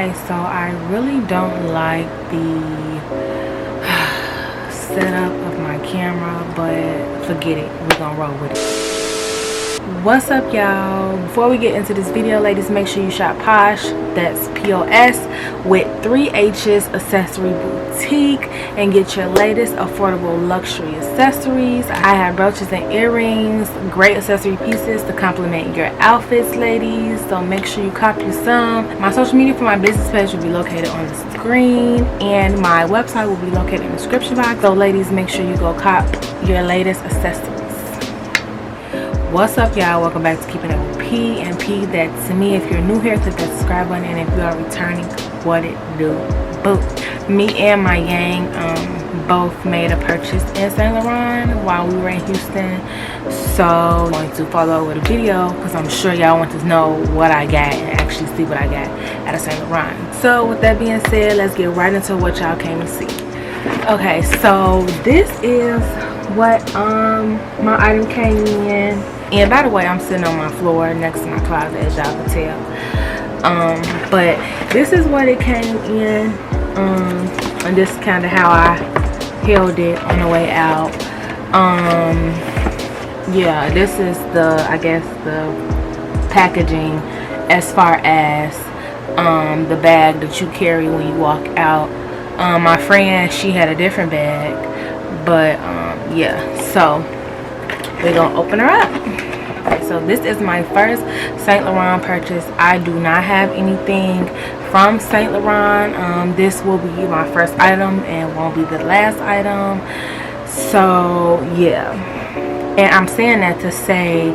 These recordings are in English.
Okay, so I really don't like the setup of my camera, but forget it, we're gonna roll with it. What's up, y'all? Before we get into this video, ladies, make sure you shop Poshhh, that's POS, with 3 H's Accessory Boutique, and get your latest affordable luxury accessories. I have brooches and earrings, great accessory pieces to complement your outfits, ladies, so make sure you cop you some. My social media for my business page will be located on the screen, and my website will be located in the description box. So ladies, make sure you go cop your latest accessories. What's up, y'all? Welcome back to Keeping It with P and P. That's me. If you're new here, click that subscribe button, and if you are returning, what it do? Boo. Me and my gang both made a purchase in Saint Laurent while we were in Houston, so I'm going to follow over the video because I'm sure y'all want to know what I got and actually see what I got at a Saint Laurent. So with that being said, let's get right into what y'all came to see. Okay, so this is what my item came in. And by the way, I'm sitting on my floor next to my closet, as y'all can tell. But this is what it came in, and this is kind of how I held it on the way out. Yeah, this is the, I guess, the packaging as far as the bag that you carry when you walk out. My friend, she had a different bag, but yeah, so we're gonna open her up. Okay, so this is my first Saint Laurent purchase. I do not have anything from Saint Laurent. This will be my first item and won't be the last item. So yeah, and I'm saying that to say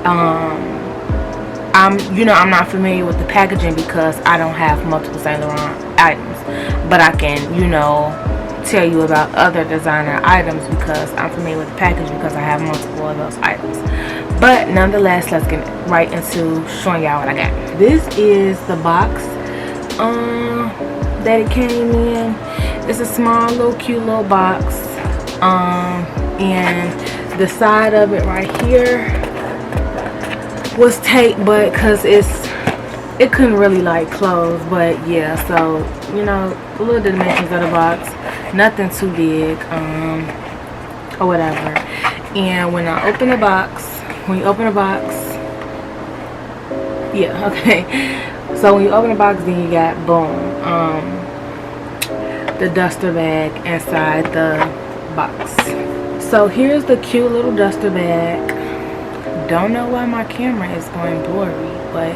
I'm not familiar with the packaging because I don't have multiple Saint Laurent items, but I can tell you about other designer items because I'm familiar with the package because I have multiple of those items. But nonetheless, let's get right into showing y'all what I got. This is the box that it came in. It's a small little cute little box, and the side of it right here was taped, but because it couldn't really like close. But yeah, so the little dimensions of the box, nothing too big or whatever. And when I open the box, when you open the box, yeah, okay, so when you open the box, then you got boom, the duster bag inside the box. So here's the cute little duster bag. Don't know why my camera is going blurry, but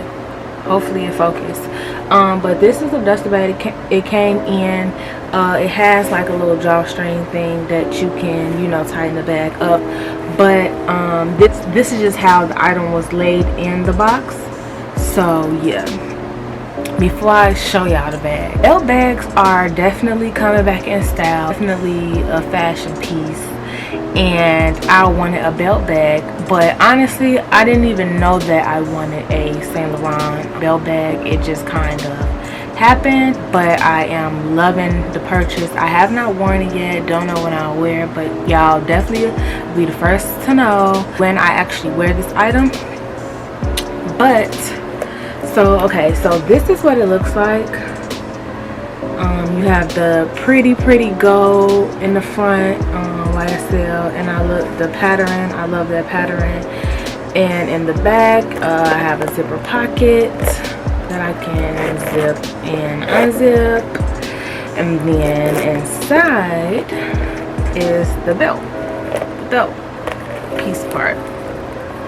hopefully it focused. But this is a duster bag. It came in, it has like a little drawstring thing that you can tighten the bag up, but this is just how the item was laid in the box. So yeah, before I show y'all the bag, belt bags are definitely coming back in style, definitely a fashion piece, and I wanted a belt bag. But honestly, I didn't even know that I wanted a Saint Laurent belt bag. It just kind of happened, but I am loving the purchase. I have not worn it yet, don't know when I'll wear it, but y'all definitely be the first to know when I actually wear this item. But so okay, so this is what it looks like. You have the pretty gold in the front, YSL, and I love the pattern. I love that pattern. And in the back, I have a zipper pocket that I can zip and unzip, and then inside is the belt piece part.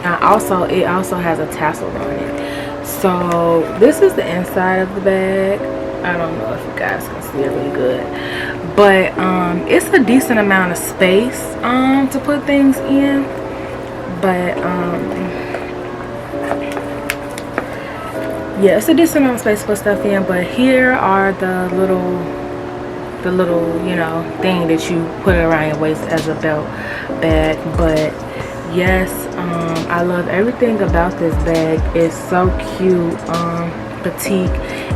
It also has a tassel on it. So this is the inside of the bag. I don't know if you guys can see it really good, but it's a decent amount of space to put things in. But yeah, it's a decent amount of space to put stuff in. But here are the little thing that you put around your waist as a belt bag. But yes, I love everything about this bag. It's so cute, petite,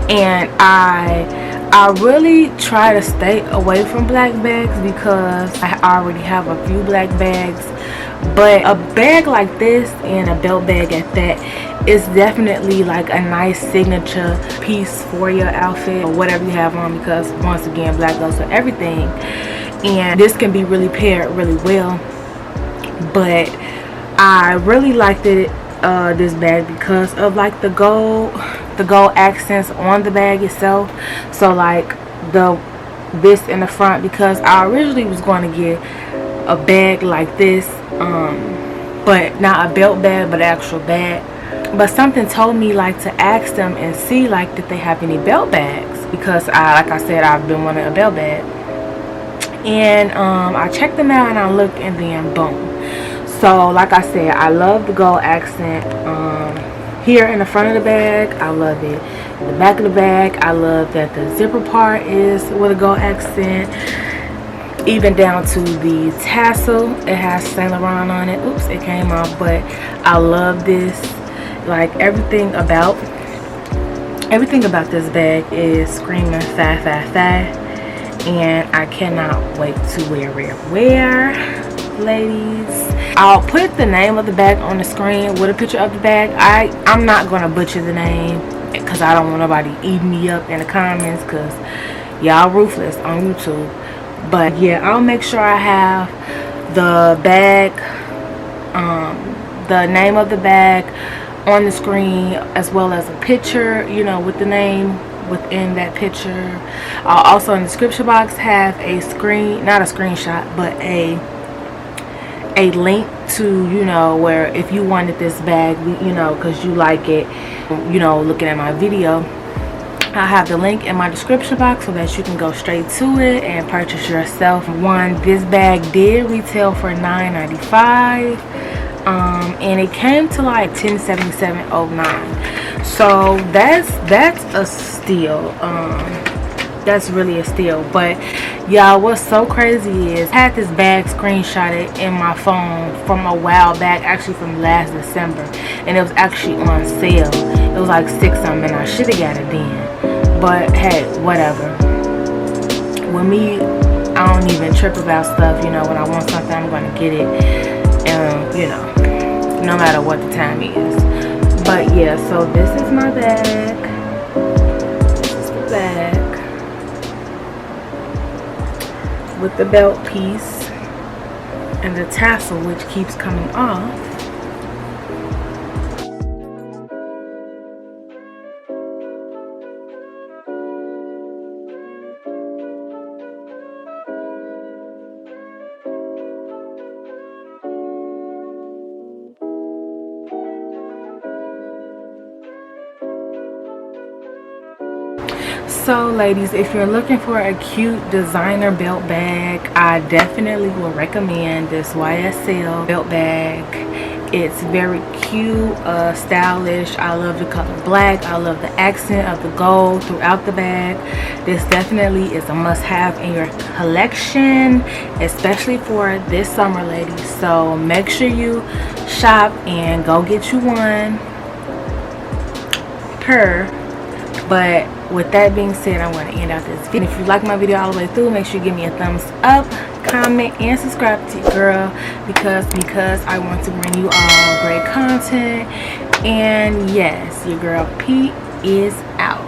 and I I really try to stay away from black bags because I already have a few black bags. But a bag like this, and a belt bag at that, is definitely like a nice signature piece for your outfit or whatever you have on, because once again, black goes for everything. And this can be really paired really well. But I really liked it, this bag, because of like the gold accents on the bag itself. So like this in the front, because I originally was going to get a bag like this, but not a belt bag, but an actual bag. But something told me like to ask them and see like did they have any belt bags, because like I said, I've been wanting a belt bag. And I checked them out and I looked, and then boom. So like I said, I love the gold accent here in the front of the bag. I love it. The back of the bag, I love that the zipper part is with a gold accent, even down to the tassel. It has Saint Laurent on it. Oops, it came off. But I love this. Like everything about this bag is screaming fa fa fa. And I cannot wait to wear, ladies. I'll put the name of the bag on the screen with a picture of the bag. I'm not gonna butcher the name because I don't want nobody eating me up in the comments, because y'all ruthless on YouTube. But yeah, I'll make sure I have the bag, the name of the bag on the screen, as well as a picture, you know, with the name within that picture. I'll also in the description box have a not a screenshot, but a link to, you know, where if you wanted this bag, you know, because you like it, you know, looking at my video, I have the link in my description box so that you can go straight to it and purchase yourself one. This bag did retail for $9.95, and it came to like $10.77.09. So that's a steal. That's really a steal. But y'all, what's so crazy is I had this bag screenshotted in my phone from a while back, actually from last December, and it was actually on sale. It was like $6 something. I should have got it then, but hey, whatever. With me, I don't even trip about stuff. You know, when I want something, I'm gonna get it, and you know, no matter what the time is. But yeah, so this is my bag. This is the bag with the belt piece and the tassel, which keeps coming off. So ladies, if you're looking for a cute designer belt bag, I definitely will recommend this YSL belt bag. It's very cute, stylish. I love the color black. I love the accent of the gold throughout the bag. This definitely is a must-have in your collection, especially for this summer, ladies. So make sure you shop and go get you one per. But with that being said, I'm going to end out this video. If you like my video all the way through, make sure you give me a thumbs up, comment, and subscribe to your girl, because I want to bring you all great content. And yes, your girl P is out.